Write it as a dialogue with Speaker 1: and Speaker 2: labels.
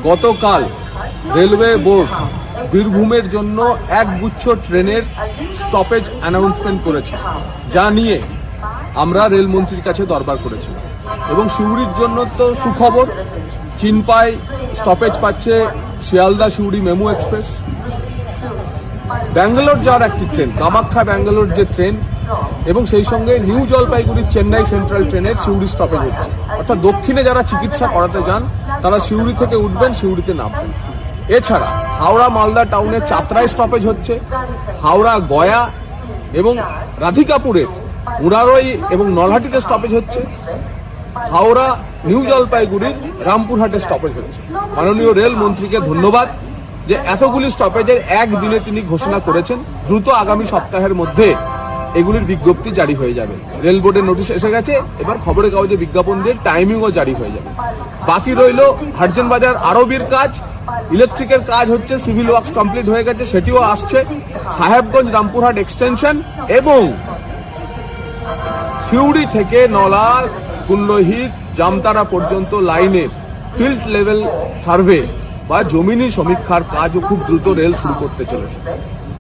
Speaker 1: গতকাল railway board বীরভূমের জন্য একগুচ্ছ ট্রেনের স্টপেজ অ্যানাউন্সমেন্ট করেছে, যা নিয়ে আমরা রেলমন্ত্রীর কাছে দরবার করেছিলাম। এবং সিউড়ির জন্য তো সুখবর, চিনপাই স্টপেজ পাচ্ছে শিয়ালদা সিউড়ি মেমু এক্সপ্রেস। ব্যাঙ্গালোর যাওয়ার একটি ট্রেন, কামাখ্যা ব্যাঙ্গালোর যে ট্রেন, এবং সেই সঙ্গে নিউ জলপাইগুড়ি চেন্নাই সেন্ট্রাল ট্রেনের সিউড়ি স্টপেজ হচ্ছে। অর্থাৎ দক্ষিণে যারা চিকিৎসা করাতে যান তারা সিউড়ি থেকে উঠবেন, সিউড়িতে নামবেন। এছাড়া হাওড়া মালদা টাউনের চাতরায় স্টপেজ হচ্ছে, হাওড়া গয়া এবং রাধিকাপুরের মুরারই এবং নলহাটিতে স্টপেজ হচ্ছে, হাওড়া নিউ জলপাইগুড়ির রামপুরহাটে স্টপেজ হচ্ছে। মাননীয় রেল মন্ত্রীকে ধন্যবাদ যে এতগুলি স্টপেজের একদিনে তিনি ঘোষণা করেছেন। দ্রুত আগামী সপ্তাহের মধ্যে এগুলির বিজ্ঞপ্তি জারি হয়ে যাবে। রেল বোর্ডের নোটিশ এসে গেছে, এবার খবরের কাগজে বিজ্ঞাপন দিয়ে টাইমিংও জারি হয়ে যাবে। বাকি রইল ভার্জিন বাজার আরবির কাজ, ইলেকট্রিকের কাজ হচ্ছে, সিভিল ওয়ার্কস কমপ্লিট হয়ে গেছে, সেটিও আসছে। সাহেবগঞ্জ রামপুরহাট এক্সটেনশন এবং সিউড়ি থেকে নলা কুল্লহিত জামতারা পর্যন্ত লাইনের ফিল্ড লেভেল সার্ভে বা জমিনি সমীক্ষার কাজও খুব দ্রুত রেল শুরু করতে চলেছে।